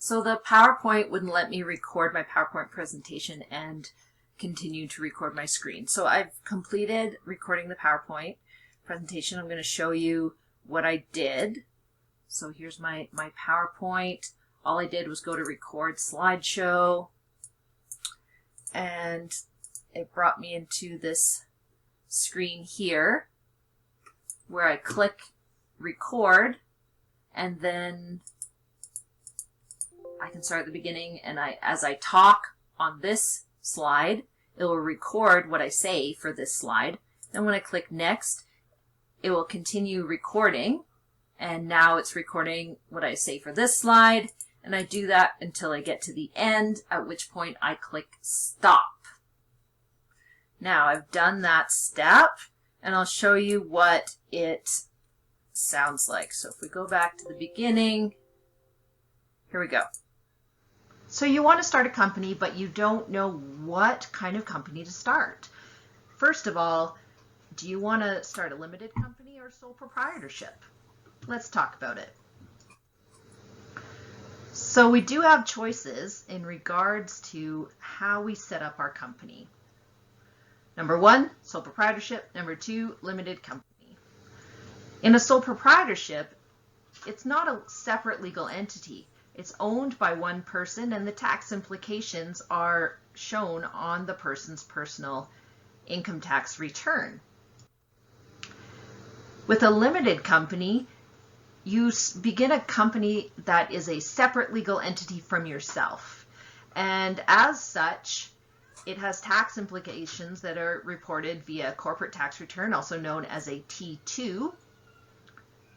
So the PowerPoint wouldn't let me record my PowerPoint presentation and continue to record my screen. So I've completed recording the PowerPoint presentation. I'm going to show you what I did. So here's my PowerPoint. All I did was go to record slideshow, and it brought me into this screen here where I click record, and then I can start at the beginning, and as I talk on this slide, it will record what I say for this slide. Then when I click next, it will continue recording, and now it's recording what I say for this slide, and I do that until I get to the end, at which point I click stop. Now I've done that step, and I'll show you what it sounds like. So if we go back to the beginning, here we go. So you want to start a company, but you don't know what kind of company to start. First of all, do you want to start a limited company or sole proprietorship? Let's talk about it. So we do have choices in regards to how we set up our company. Number 1, sole proprietorship. Number 2, limited company. In a sole proprietorship, it's not a separate legal entity. It's owned by one person, and the tax implications are shown on the person's personal income tax return. With a limited company, you begin a company that is a separate legal entity from yourself. And as such, it has tax implications that are reported via corporate tax return, also known as a T2.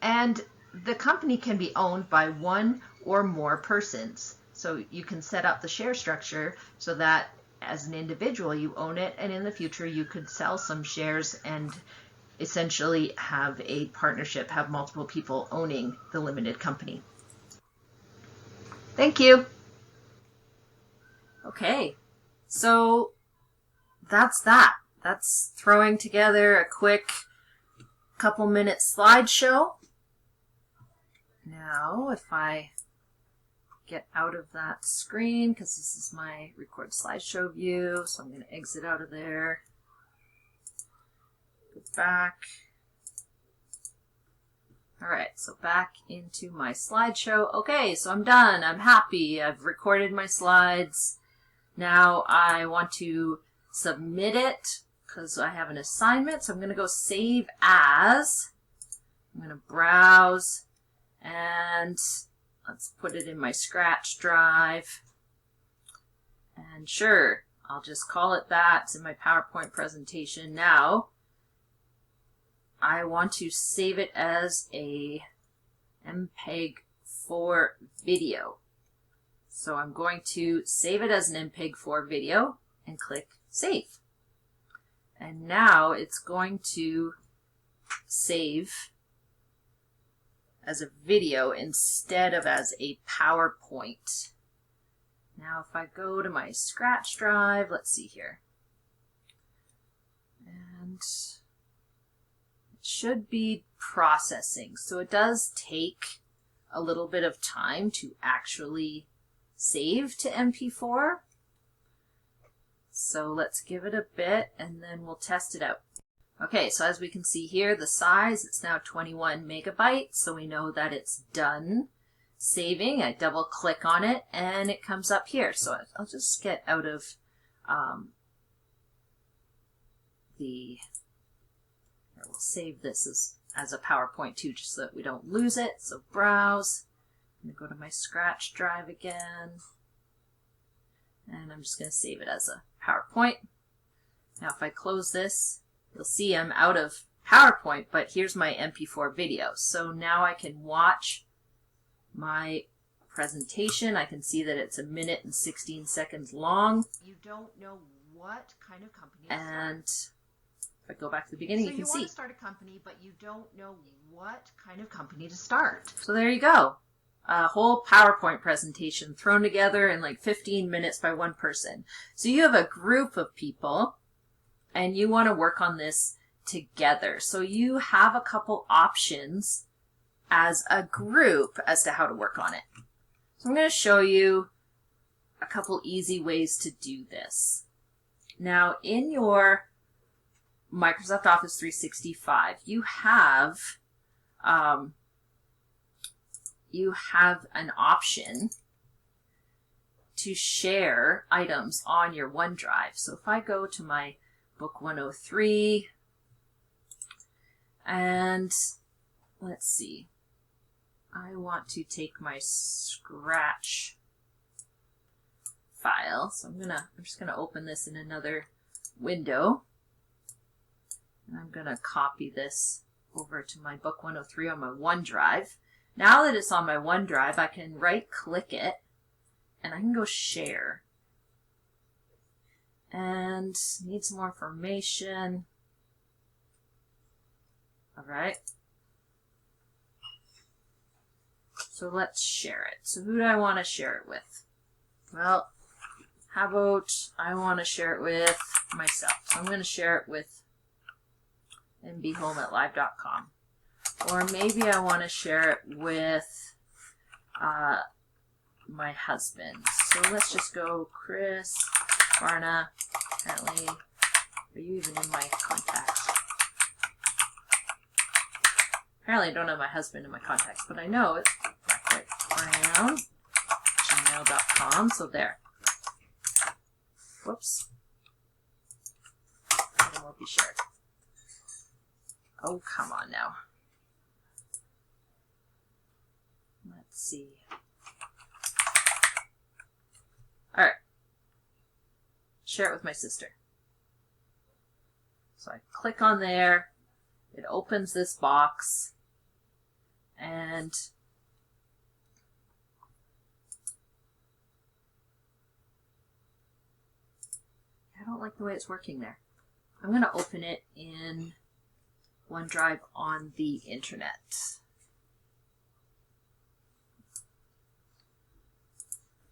And the company can be owned by one or more persons. So you can set up the share structure so that as an individual you own it, and in the future you could sell some shares and essentially have a partnership, have multiple people owning the limited company. Thank you. Okay, so that's that. That's throwing together a quick couple-minute slideshow. Now, if I get out of that screen, because this is my record slideshow view, so I'm going to exit out of there. Go back. All right, so back into my slideshow. Okay, so I'm done. I'm happy. I've recorded my slides. Now I want to submit it because I have an assignment. So I'm going to go save as. I'm going to browse, and let's put it in my Scratch drive. And sure, I'll just call it that. It's in my PowerPoint presentation. Now, I want to save it as a MPEG-4 video. So I'm going to save it as an MPEG-4 video and click Save. And now it's going to save as a video instead of as a PowerPoint. Now if I go to my Scratch drive, let's see here. And it should be processing. So it does take a little bit of time to actually save to MP4. So let's give it a bit and then we'll test it out. Okay, so as we can see here, the size, it's now 21 megabytes, so we know that it's done saving. I double click on it and it comes up here. So I'll just get out of we'll save this as a PowerPoint too, just so that we don't lose it. So browse, I'm going to go to my Scratch drive again, and I'm just going to save it as a PowerPoint. Now if I close this, you'll see I'm out of PowerPoint, but here's my MP4 video. So now I can watch my presentation. I can see that it's 1 minute and 16 seconds long. You don't know what kind of company to start. And if I go back to the beginning, you can see. So you want to start a company, but you don't know what kind of company to start. So there you go. A whole PowerPoint presentation thrown together in like 15 minutes by one person. So you have a group of people and you want to work on this together. So you have a couple options as a group as to how to work on it. So So I'm going to show you a couple easy ways to do this. Now, in your Microsoft Office 365, you have an option to share items on your OneDrive. So if I go to my Book103 and let's see, I want to take my Scratch file. So I'm just gonna open this in another window. And I'm gonna copy this over to my Book103 on my OneDrive. Now that it's on my OneDrive, I can right click it and I can go share. And need some more information. All right. So let's share it. So who do I want to share it with? Well, how about I want to share it with myself. So I'm going to share it with mbhome@live.com. Or maybe I want to share it with my husband. So let's just go Chris, Barna. Apparently, are you even in my contacts? Apparently I don't have my husband in my contacts, but I know it's Brown, gmail.com. So there. Whoops. It won't be shared. Oh, come on now. Let's see. All right. Share it with my sister. So I click on there. It opens this box. And I don't like the way it's working there. I'm going to open it in OneDrive on the internet.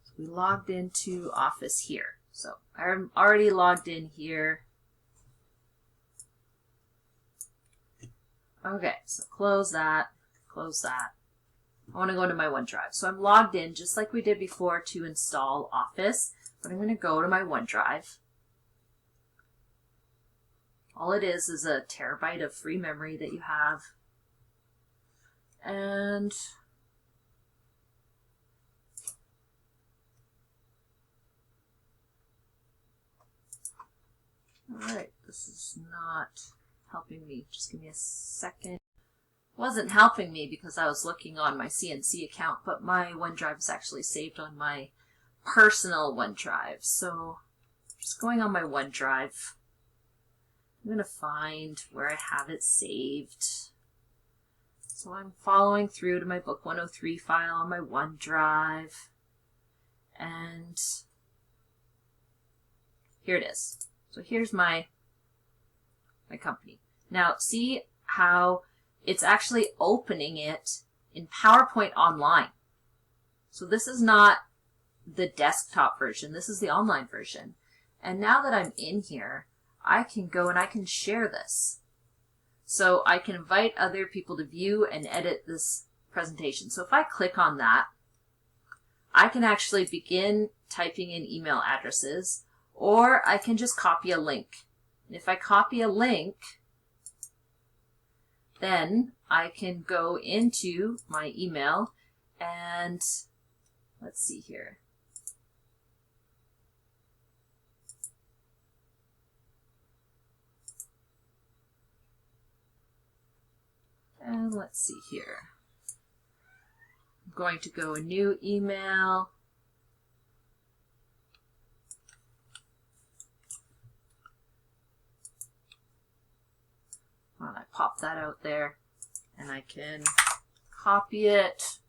So we logged into Office here. So I'm already logged in here. Okay, so close that, close that. I want to go to my OneDrive. So I'm logged in just like we did before to install Office, but I'm going to go to my OneDrive. All it is a terabyte of free memory that you have. And alright, this is not helping me. Just give me a second. It wasn't helping me because I was looking on my CNC account, but my OneDrive is actually saved on my personal OneDrive. So just going on my OneDrive. I'm going to find where I have it saved. So I'm following through to my Book103 file on my OneDrive. And here it is. So here's my company. Now see how it's actually opening it in PowerPoint Online. So this is not the desktop version. This is the online version. And now that I'm in here, I can go and I can share this. So I can invite other people to view and edit this presentation. So if I click on that, I can actually begin typing in email addresses, or I can just copy a link. And if I copy a link, then I can go into my email and let's see here. And let's see here. I'm going to go a new email. And I pop that out there and I can copy it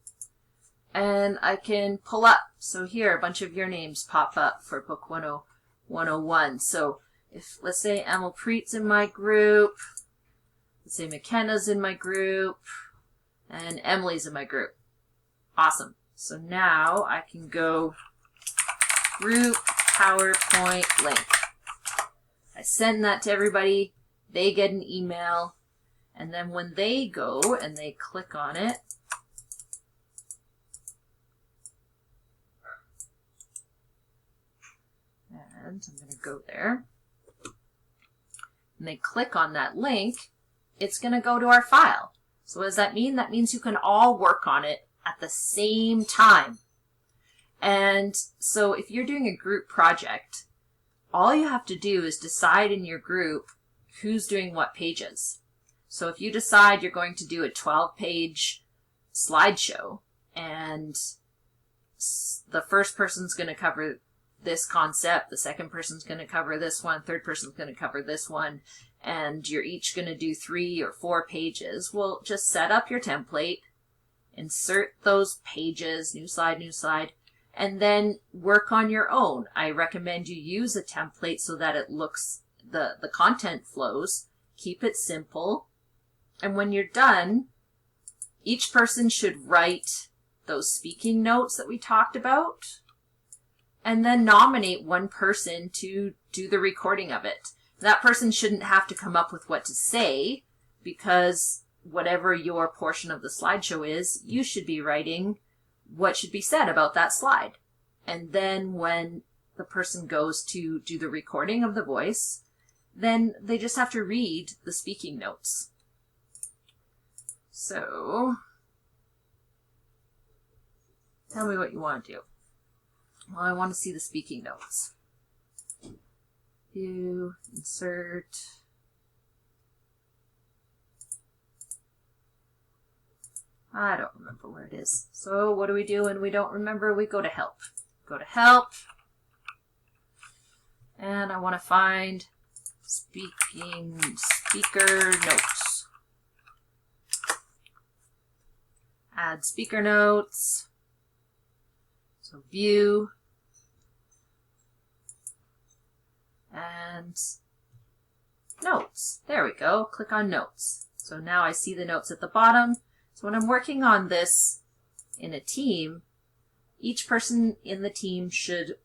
and I can pull up. So here a bunch of your names pop up for Book 101. So if let's say Amalpreet's in my group, let's say McKenna's in my group, and Emily's in my group. Awesome. So now I can go group PowerPoint link. I send that to everybody. They get an email. And then when they go and they click on it, And I'm going to go there. And they click on that link, it's going to go to our file. So what does that mean? That means you can all work on it at the same time. And so if you're doing a group project, all you have to do is decide in your group who's doing what pages. So if you decide you're going to do a 12-page slideshow, and the first person's going to cover this concept, the second person's going to cover this one, third person's going to cover this one, and you're each going to do 3 or 4 pages, well, just set up your template, insert those pages, new slide, and then work on your own. I recommend you use a template so that it looks, the content flows. Keep it simple. And when you're done, each person should write those speaking notes that we talked about, and then nominate one person to do the recording of it. That person shouldn't have to come up with what to say, because whatever your portion of the slideshow is, you should be writing what should be said about that slide. And then when the person goes to do the recording of the voice, then they just have to read the speaking notes. So, tell me what you want to do. Well, I want to see the speaking notes. View, insert. I don't remember where it is. So what do we do when we don't remember? We go to help. Go to help. And I want to find speaker notes. Add speaker notes. So view. And notes. There we go. Click on notes. So now I see the notes at the bottom. So when I'm working on this in a team, each person in the team should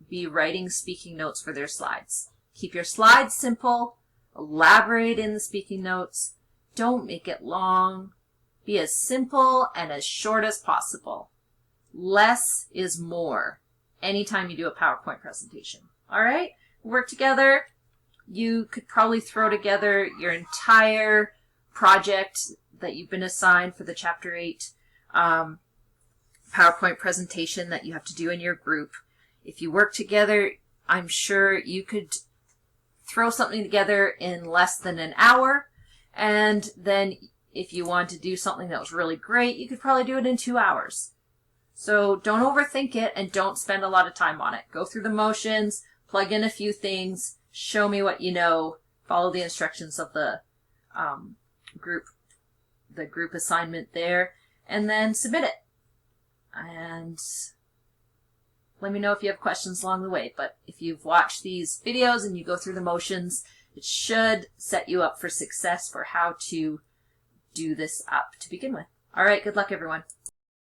be writing speaking notes for their slides. Keep your slides simple. Elaborate in the speaking notes. Don't make it long. Be as simple and as short as possible. Less is more anytime you do a PowerPoint presentation. All right? Work together. You could probably throw together your entire project that you've been assigned for the Chapter 8 PowerPoint presentation that you have to do in your group. If you work together, I'm sure you could throw something together in less than an hour. And then if you want to do something that was really great, you could probably do it in 2 hours. So don't overthink it and don't spend a lot of time on it. Go through the motions, plug in a few things, show me what you know, follow the instructions of the group assignment there, and then submit it. And let me know if you have questions along the way. But if you've watched these videos and you go through the motions, it should set you up for success for how to do this up to begin with. All right, good luck, everyone.